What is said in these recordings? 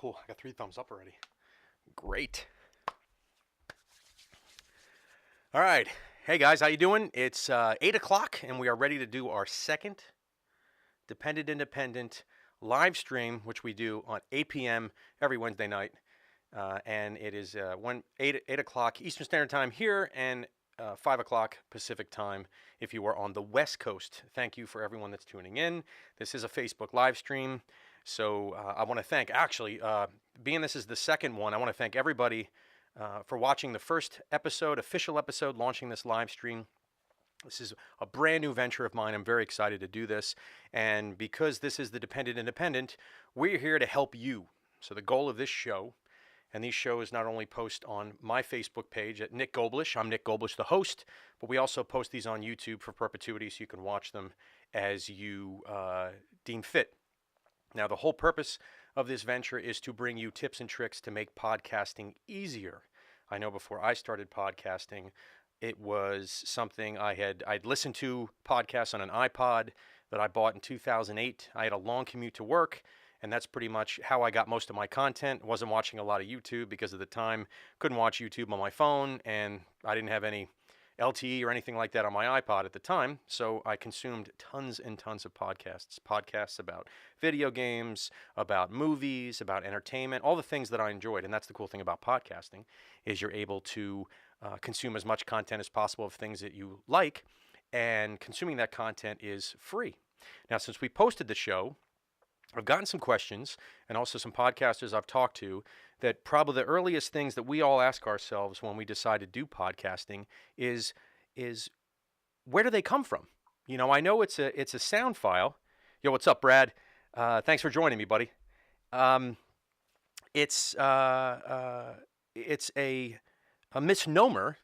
Cool. I got 3 thumbs up already. Great. All right. Hey guys, how you doing? It's 8 o'clock and we are ready to do our second Dependent Independent live stream, which we do on 8 p.m. every Wednesday night. And it is 8 o'clock Eastern Standard Time here and 5 o'clock Pacific Time if you are on the West Coast. Thank you for everyone that's tuning in. This is a Facebook live stream. So I want to thank, being this is the second one, I want to thank everybody for watching the first episode, official episode, launching this live stream. This is a brand new venture of mine. I'm very excited to do this. And because this is the Dependent Independent, we're here to help you. So the goal of this show, and these shows not only post on my Facebook page at Nick Goblish, I'm Nick Goblish, the host, but we also post these on YouTube for perpetuity so you can watch them as you deem fit. Now, the whole purpose of this venture is to bring you tips and tricks to make podcasting easier. I know before I started podcasting, it was something I'd listened to podcasts on an iPod that I bought in 2008. I had a long commute to work, and that's pretty much how I got most of my content. Wasn't watching a lot of YouTube because at the time, couldn't watch YouTube on my phone, and I didn't have any LTE or anything like that on my iPod at the time, so I consumed tons and tons of podcasts about video games, about movies, about entertainment, all the things that I enjoyed. And that's the cool thing about podcasting, is you're able to consume as much content as possible of things that you like, and consuming that content is free. Now, since we posted the show, I've gotten some questions, and also some podcasters I've talked to, that probably the earliest things that we all ask ourselves when we decide to do podcasting is where do they come from? You know, I know it's a sound file. Yo, what's up, Brad? Thanks for joining me, buddy. It's a misnomer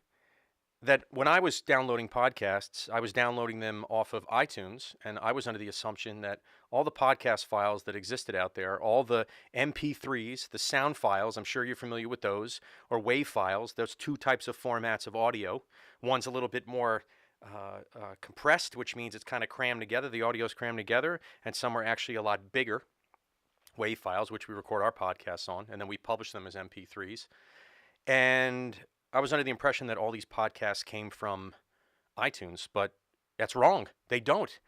that when I was downloading podcasts, I was downloading them off of iTunes, and I was under the assumption that all the podcast files that existed out there, all the MP3s, the sound files, I'm sure you're familiar with those, or WAV files, those two types of formats of audio. One's a little bit more compressed, which means it's kind of crammed together, the audio's crammed together, and some are actually a lot bigger, WAV files, which we record our podcasts on, and then we publish them as MP3s. And I was under the impression that all these podcasts came from iTunes, but that's wrong. They don't.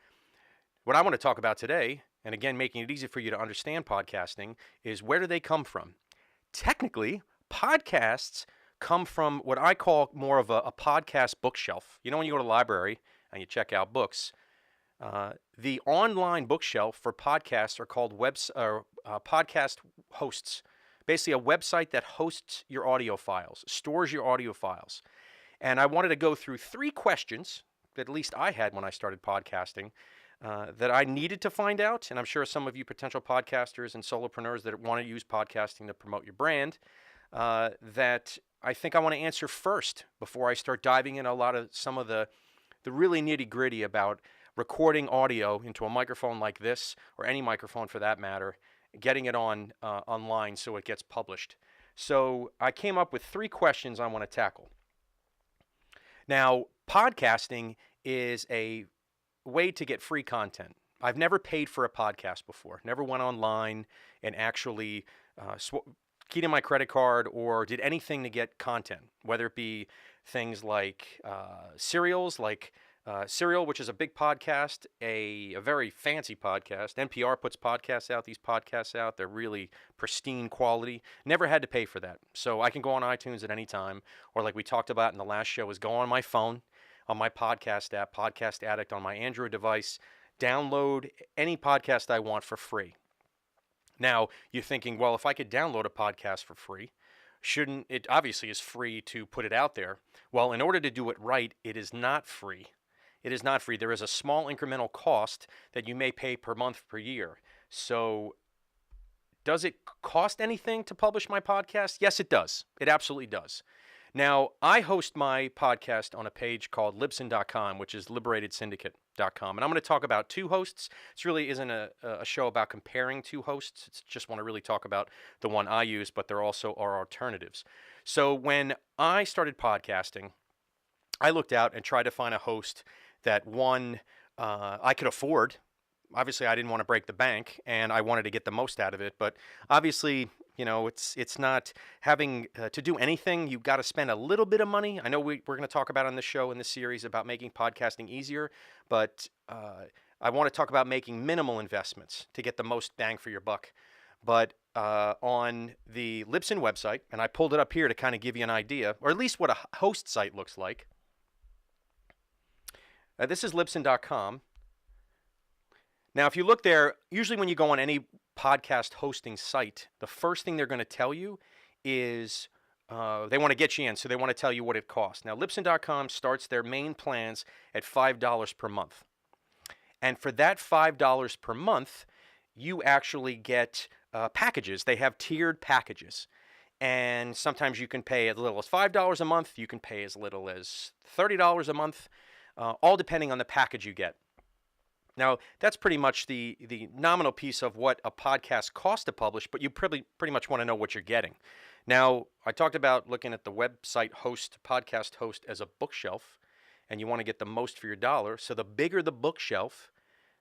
What I want to talk about today, and again, making it easy for you to understand podcasting, is where do they come from? Technically, podcasts come from what I call more of a podcast bookshelf. You know, when you go to the library and you check out books, the online bookshelf for podcasts are called podcast hosts. Basically, a website that hosts your audio files, stores your audio files. And I wanted to go through 3 questions that at least I had when I started podcasting that I needed to find out. And I'm sure some of you potential podcasters and solopreneurs that want to use podcasting to promote your brand, that I think I want to answer first before I start diving in some of the really nitty gritty about recording audio into a microphone like this, or any microphone for that matter, getting it on online so it gets published. So I came up with 3 questions I want to tackle. Now, podcasting is a way to get free content. I've never paid for a podcast before, never went online and actually keyed in my credit card or did anything to get content, whether it be things like serials, like Serial, which is a big podcast, a very fancy podcast. NPR puts these podcasts out. They're really pristine quality. Never had to pay for that. So I can go on iTunes at any time, or like we talked about in the last show, is go on my phone, on my podcast app, Podcast Addict on my Android device, download any podcast I want for free. Now, you're thinking, well, if I could download a podcast for free, shouldn't it obviously is free to put it out there? Well, in order to do it right, it is not free. It is not free. There is a small incremental cost that you may pay per month, per year. So does it cost anything to publish my podcast? Yes, it does. It absolutely does. Now, I host my podcast on a page called Libsyn.com, which is liberatedsyndicate.com. And I'm going to talk about 2 hosts. This really isn't a show about comparing 2 hosts. It's just want to really talk about the one I use, but there also are alternatives. So when I started podcasting, I looked out and tried to find a host that I could afford. Obviously, I didn't want to break the bank, and I wanted to get the most out of it. But obviously, You know, it's not having to do anything. You've got to spend a little bit of money. I know we're going to talk about on this show, in this series, about making podcasting easier, but I want to talk about making minimal investments to get the most bang for your buck. But on the Libsyn website, and I pulled it up here to kind of give you an idea, or at least what a host site looks like. This is Libsyn.com. Now, if you look there, usually when you go on any podcast hosting site, the first thing they're going to tell you is they want to get you in, so they want to tell you what it costs. Now, Libsyn.com starts their main plans at $5 per month. And for that $5 per month, you actually get packages. They have tiered packages. And sometimes you can pay as little as $5 a month. You can pay as little as $30 a month, all depending on the package you get. Now, that's pretty much the nominal piece of what a podcast costs to publish, but you pretty much want to know what you're getting. Now, I talked about looking at the website host, podcast host, as a bookshelf, and you want to get the most for your dollar. So the bigger the bookshelf,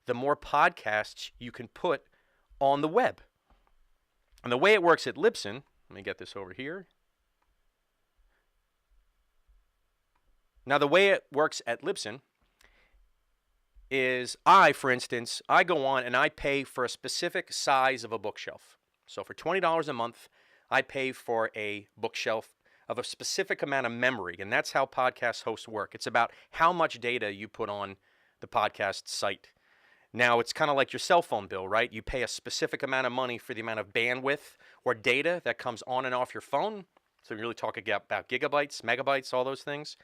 the more podcasts you can put on the web. And the way it works at Libsyn, let me get this over here. Now, the way it works at Libsyn is for instance, I go on and I pay for a specific size of a bookshelf. So for $20 a month, I pay for a bookshelf of a specific amount of memory, and that's how podcast hosts work. It's about how much data you put on the podcast site. Now, it's kind of like your cell phone bill, right? You pay a specific amount of money for the amount of bandwidth or data that comes on and off your phone. So you're really talking about gigabytes, megabytes, all those things.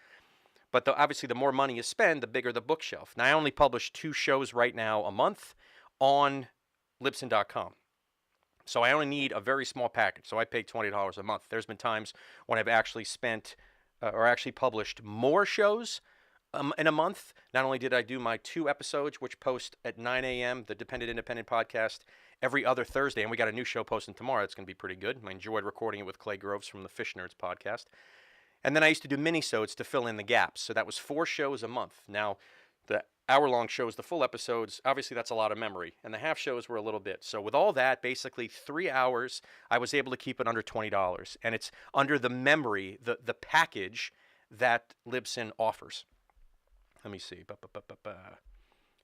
But obviously, the more money you spend, the bigger the bookshelf. Now, I only publish 2 shows right now a month on Libsyn.com. So I only need a very small package. So I pay $20 a month. There's been times when I've actually spent or actually published more shows in a month. Not only did I do my 2 episodes, which post at 9 a.m., the Dependent Independent podcast, every other Thursday. And we got a new show posting tomorrow. It's going to be pretty good. I enjoyed recording it with Clay Groves from the Fish Nerds podcast. And then I used to do mini-sodes to fill in the gaps. So that was 4 shows a month. Now, the hour-long shows, the full episodes, obviously that's a lot of memory. And the half shows were a little bit. So with all that, basically 3 hours, I was able to keep it under $20. And it's under the memory, the package that Libsyn offers. Let me see.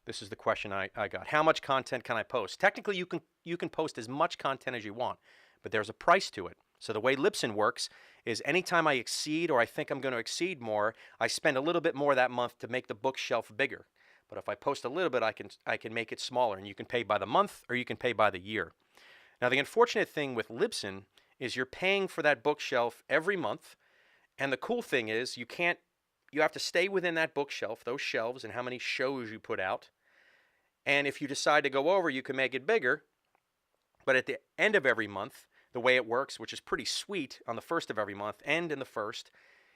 This is the question I got. How much content can I post? Technically, you can post as much content as you want, but there's a price to it. So the way Libsyn works is anytime I exceed or I think I'm going to exceed more, I spend a little bit more that month to make the bookshelf bigger. But if I post a little bit, I can make it smaller, and you can pay by the month or you can pay by the year. Now, the unfortunate thing with Libsyn is you're paying for that bookshelf every month, and the cool thing is you have to stay within that bookshelf, those shelves, and how many shows you put out. And if you decide to go over, you can make it bigger. But at the end of every month, the way it works, which is pretty sweet, on the first of every month and in the first,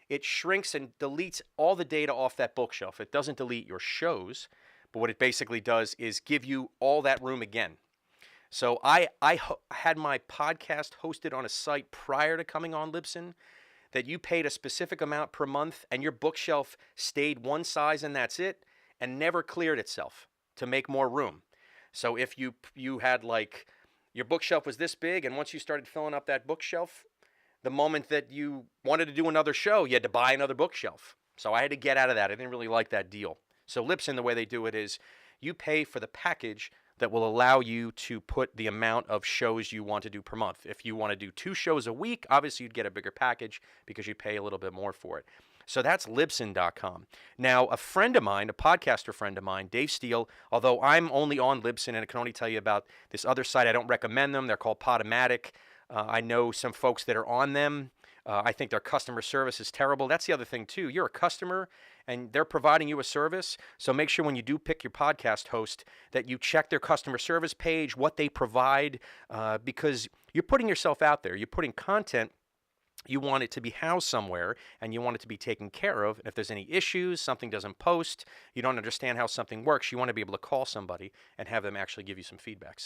it shrinks and deletes all the data off that bookshelf. It doesn't delete your shows, but what it basically does is give you all that room again. So I had my podcast hosted on a site prior to coming on Libsyn that you paid a specific amount per month and your bookshelf stayed one size and that's it, and never cleared itself to make more room. So if you had like, your bookshelf was this big, and once you started filling up that bookshelf, the moment that you wanted to do another show, you had to buy another bookshelf. So I had to get out of that. I didn't really like that deal. So Libsyn, the way they do it is you pay for the package that will allow you to put the amount of shows you want to do per month. If you want to do 2 shows a week, obviously you'd get a bigger package because you pay a little bit more for it. So that's Libsyn.com. Now, a friend of mine, a podcaster friend of mine, Dave Steele, although I'm only on Libsyn and I can only tell you about this other site, I don't recommend them. They're called Podomatic. I know some folks that are on them. I think their customer service is terrible. That's the other thing, too. You're a customer, and they're providing you a service. So make sure when you do pick your podcast host that you check their customer service page, what they provide, because you're putting yourself out there. You're putting content. You want it to be housed somewhere, and you want it to be taken care of. And if there's any issues, something doesn't post, you don't understand how something works, you want to be able to call somebody and have them actually give you some feedback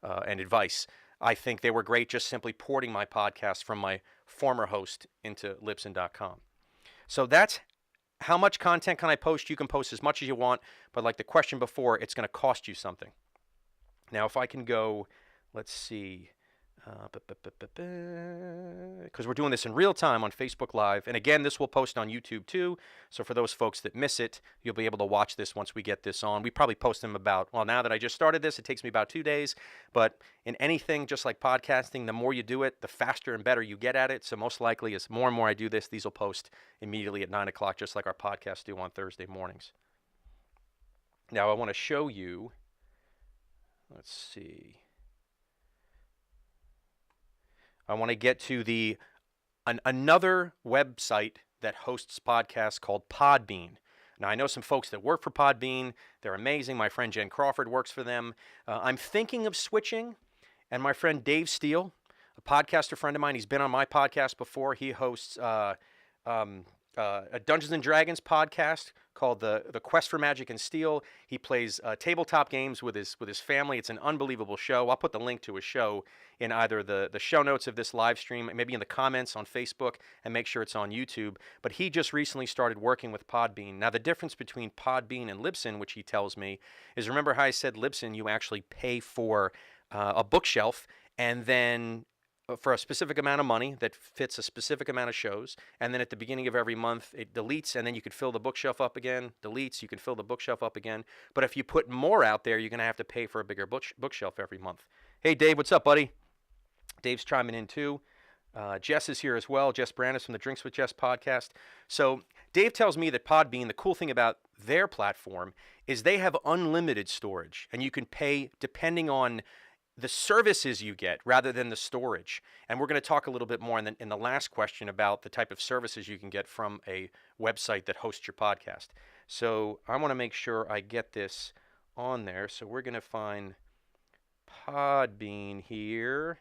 and advice. I think they were great just simply porting my podcast from my former host into Libsyn.com. So that's how much content can I post? You can post as much as you want, but like the question before, it's going to cost you something. Now, if I can go, let's see. Because we're doing this in real time on Facebook Live. And again, this will post on YouTube too. So for those folks that miss it, you'll be able to watch this once we get this on. We probably post them about, well, now that I just started this, it takes me about 2 days. But in anything, just like podcasting, the more you do it, the faster and better you get at it. So most likely, as more and more I do this, these will post immediately at 9 o'clock, just like our podcasts do on Thursday mornings. Now I want to show you, let's see. I want to get to another website that hosts podcasts called Podbean. Now, I know some folks that work for Podbean. They're amazing. My friend Jen Crawford works for them. I'm thinking of switching, and my friend Dave Steele, a podcaster friend of mine, he's been on my podcast before. He hosts a Dungeons and Dragons podcast called the Quest for Magic and Steel. He plays tabletop games with his family. It's an unbelievable show. I'll put the link to his show in either the show notes of this live stream, maybe in the comments on Facebook, and make sure it's on YouTube. But he just recently started working with Podbean. Now, the difference between Podbean and Libsyn, which he tells me, is, remember how I said Libsyn, you actually pay for a bookshelf, and then for a specific amount of money that fits a specific amount of shows, and then at the beginning of every month it deletes, and then you could fill the bookshelf up again, deletes, you can fill the bookshelf up again. But if you put more out there, you're going to have to pay for a bigger bookshelf every month. Hey Dave, what's up, buddy? Dave's chiming in too. Jess is here as well. Jess Brandis from the Drinks with Jess podcast. So Dave tells me that Podbean, the cool thing about their platform is they have unlimited storage, and you can pay depending on the services you get rather than the storage. And we're going to talk a little bit more in the last question about the type of services you can get from a website that hosts your podcast. So I want to make sure I get this on there. So we're going to find Podbean here.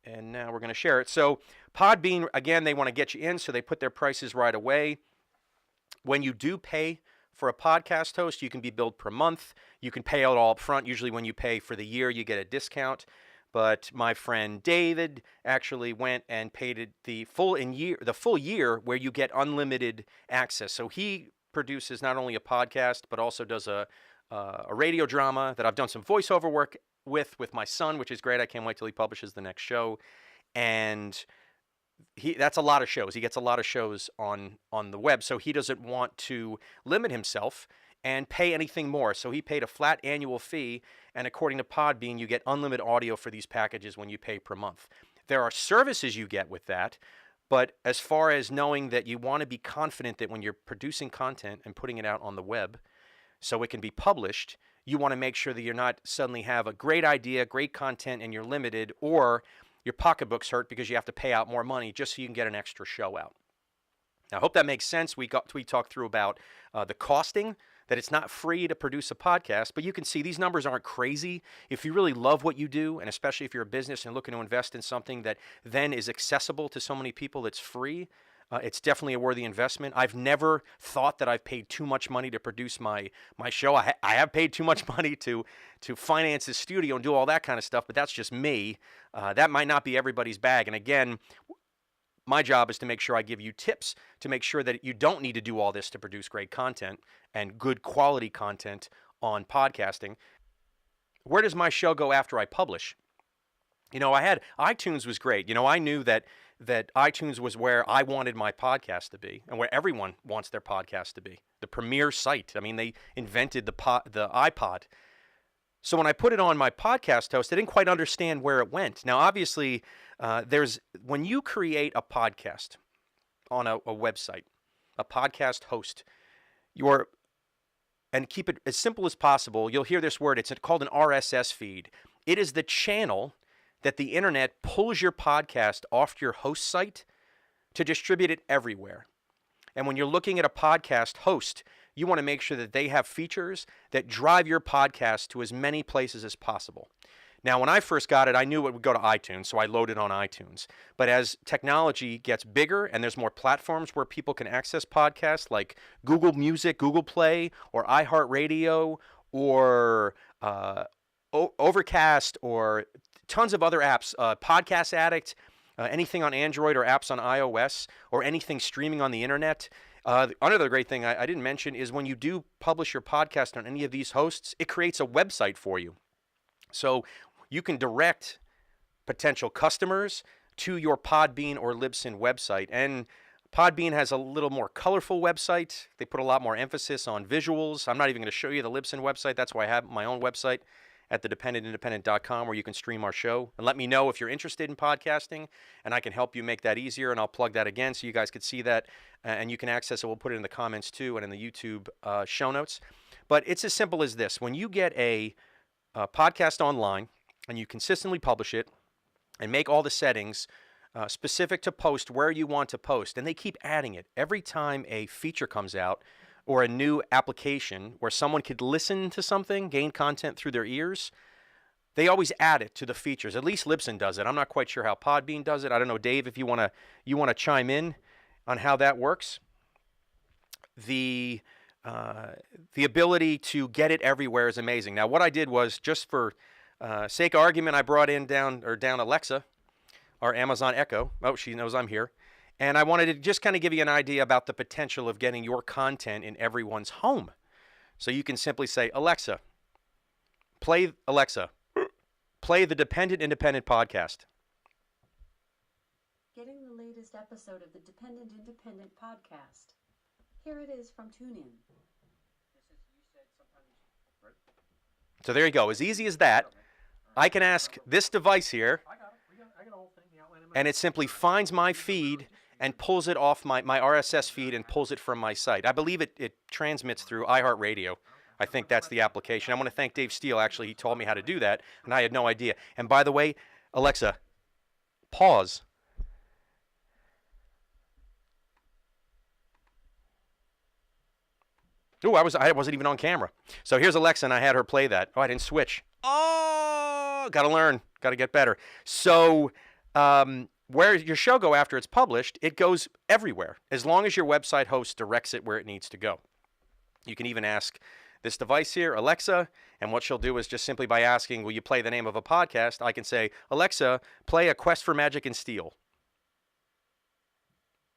And now we're going to share it. So Podbean, again, they want to get you in, so they put their prices right away. When you do pay for a podcast host, you can be billed per month. You can pay out all up front. Usually when you pay for the year, you get a discount. But my friend David actually went and paid it the full year where you get unlimited access. So he produces not only a podcast, but also does a radio drama that I've done some voiceover work with my son, which is great. I can't wait till he publishes the next show. And that's a lot of shows. He gets a lot of shows on the web, so he doesn't want to limit himself and pay anything more. So he paid a flat annual fee, and according to Podbean, you get unlimited audio for these packages when you pay per month. There are services you get with that, but as far as knowing that you want to be confident that when you're producing content and putting it out on the web so it can be published, you want to make sure that you're not suddenly have a great idea, great content, and you're limited, or your pocketbook's hurt because you have to pay out more money just so you can get an extra show out. Now, I hope that makes sense. We talked through about the costing, that it's not free to produce a podcast, but you can see these numbers aren't crazy. If you really love what you do, and especially if you're a business and looking to invest in something that then is accessible to so many people that's free, it's definitely a worthy investment. I've never thought that I've paid too much money to produce my show. I have paid too much money to finance the studio and do all that kind of stuff, but that's just me. That might not be everybody's bag. And again, my job is to make sure I give you tips to make sure that you don't need to do all this to produce great content and good quality content on podcasting. Where does my show go after I publish? iTunes was great. I knew that iTunes was where I wanted my podcast to be and where everyone wants their podcast to be. The premier site. I mean, they invented the iPod. So when I put it on my podcast host, I didn't quite understand where it went. Now, obviously, when you create a podcast on a website, a podcast host, and keep it as simple as possible, you'll hear this word. It's called an RSS feed. It is the channel that the internet pulls your podcast off your host site to distribute it everywhere. And when you're looking at a podcast host, you want to make sure that they have features that drive your podcast to as many places as possible. Now, when I first got it, I knew it would go to iTunes, so I loaded on iTunes. But as technology gets bigger and there's more platforms where people can access podcasts like Google Music, Google Play, or iHeartRadio, or Overcast, or tons of other apps, Podcast Addict, anything on Android or apps on iOS, or anything streaming on the internet. Another great thing I didn't mention is when you do publish your podcast on any of these hosts, it creates a website for you. So you can direct potential customers to your Podbean or Libsyn website. And Podbean has a little more colorful website. They put a lot more emphasis on visuals. I'm not even going to show you the Libsyn website. That's why I have my own website at thedependentindependent.com, where you can stream our show. And let me know if you're interested in podcasting, and I can help you make that easier. And I'll plug that again so you guys could see that, and you can access it. We'll put it in the comments too and in the YouTube show notes. But it's as simple as this. When you get a podcast online and you consistently publish it and make all the settings specific to post where you want to post, and they keep adding it every time a feature comes out or a new application where someone could listen to something, gain content through their ears, they always add it to the features. At least Libsyn does it. I'm not quite sure how Podbean does it. I don't know, Dave, if you want to chime in on how that works. The ability to get it everywhere is amazing. Now, what I did was, just for sake of argument, I brought down Alexa, our Amazon Echo. Oh, she knows I'm here. And I wanted to just kind of give you an idea about the potential of getting your content in everyone's home. So you can simply say, Alexa, play the Dependent Independent podcast. Getting the latest episode of the Dependent Independent podcast. Here it is from TuneIn. So there you go. As easy as that. I can ask this device here, and it simply finds my feed and pulls it off my RSS feed and pulls it from my site. I believe it transmits through iHeartRadio. I think that's the application. I want to thank Dave Steele. Actually, he told me how to do that, and I had no idea. And by the way, Alexa, pause. Ooh, I wasn't even on camera. So here's Alexa, and I had her play that. Oh, I didn't switch. Oh, got to learn. Got to get better. So where your show go after it's published, it goes everywhere, as long as your website host directs it where it needs to go. You can even ask this device here, Alexa, and what she'll do is just simply by asking, will you play the name of a podcast, I can say, Alexa, play A Quest for Magic and Steel.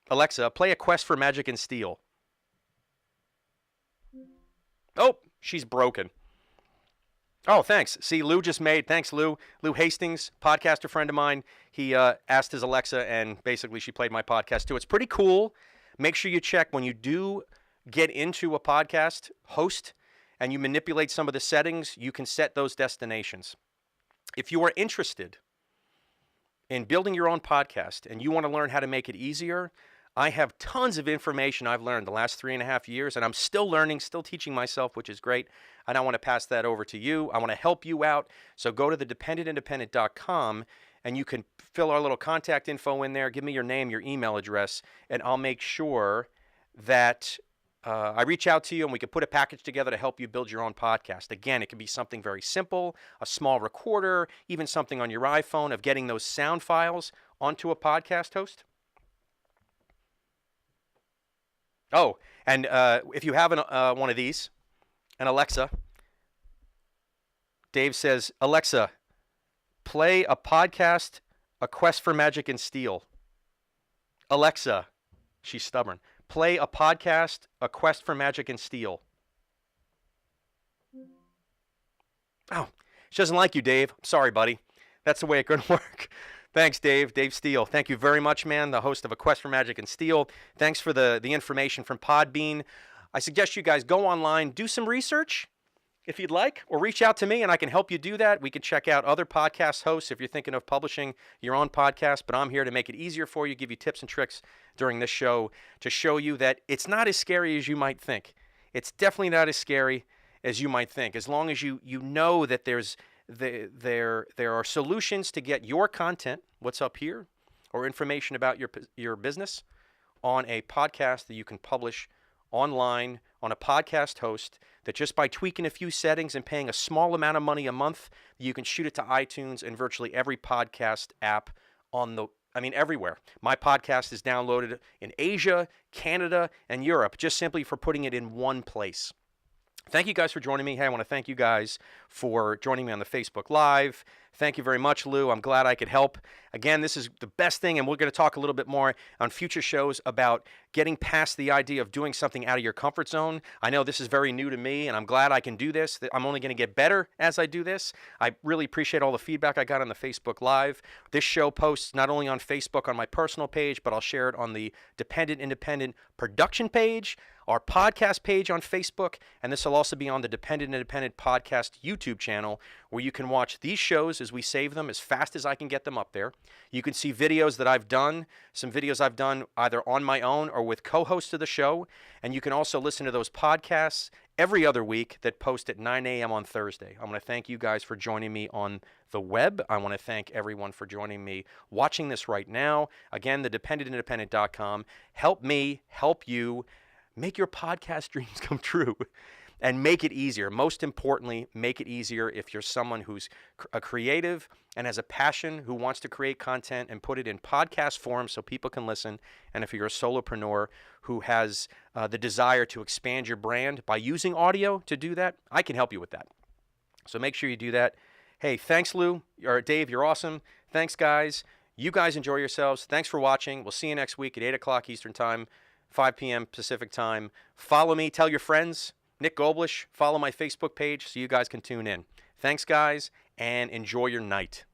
Alexa, play A Quest for Magic and Steel. Oh, she's broken. Oh, thanks. See, thanks, Lou. Lou Hastings, podcaster friend of mine. He asked his Alexa, and basically she played my podcast too. It's pretty cool. Make sure you check when you do get into a podcast host and you manipulate some of the settings, you can set those destinations. If you are interested in building your own podcast and you want to learn how to make it easier, I have tons of information I've learned the last 3.5 years, and I'm still learning, still teaching myself, which is great. And I want to pass that over to you. I want to help you out. So go to thedependentindependent.com, and you can fill our little contact info in there. Give me your name, your email address, and I'll make sure that I reach out to you, and we can put a package together to help you build your own podcast. Again, it can be something very simple, a small recorder, even something on your iPhone of getting those sound files onto a podcast host. Oh, and if you have one of these, an Alexa, Dave says, Alexa, play a podcast, A Quest for Magic and Steel. Alexa, she's stubborn, play a podcast, A Quest for Magic and Steel. Oh, she doesn't like you, Dave. I'm sorry, buddy. That's the way it could work. Thanks, Dave. Dave Steele. Thank you very much, man, the host of A Quest for Magic and Steel. Thanks for the information from Podbean. I suggest you guys go online, do some research if you'd like, or reach out to me and I can help you do that. We can check out other podcast hosts if you're thinking of publishing your own podcast, but I'm here to make it easier for you, give you tips and tricks during this show to show you that it's not as scary as you might think. It's definitely not as scary as you might think, as long as you know that there are solutions to get your content, what's up here, or information about your business on a podcast that you can publish online on a podcast host, that just by tweaking a few settings and paying a small amount of money a month, you can shoot it to iTunes and virtually every podcast app everywhere. My podcast is downloaded in Asia, Canada, and Europe, just simply for putting it in one place. Thank you guys for joining me. Hey, I want to thank you guys for joining me on the Facebook Live. Thank you very much, Lou. I'm glad I could help. Again, this is the best thing, and we're going to talk a little bit more on future shows about getting past the idea of doing something out of your comfort zone. I know this is very new to me, and I'm glad I can do this. I'm only going to get better as I do this. I really appreciate all the feedback I got on the Facebook Live. This show posts not only on Facebook on my personal page, but I'll share it on the Dependent Independent production page, our podcast page on Facebook, and this will also be on the Dependent Independent Podcast YouTube channel, where you can watch these shows as we save them as fast as I can get them up there. You can see videos that I've done, some videos I've done either on my own or with co-hosts of the show, and you can also listen to those podcasts every other week that post at 9 a.m. on Thursday. I want to thank you guys for joining me on the web. I want to thank everyone for joining me watching this right now. Again, thedependentindependent.com. Help me help you make your podcast dreams come true and make it easier. Most importantly, make it easier if you're someone who's a creative and has a passion, who wants to create content and put it in podcast form so people can listen. And if you're a solopreneur who has the desire to expand your brand by using audio to do that, I can help you with that. So make sure you do that. Hey, thanks, Lou, or Dave. You're awesome. Thanks, guys. You guys enjoy yourselves. Thanks for watching. We'll see you next week at 8 o'clock Eastern Time, 5 p.m. Pacific Time. Follow me. Tell your friends. Nick Goblish. Follow my Facebook page so you guys can tune in. Thanks, guys, and enjoy your night.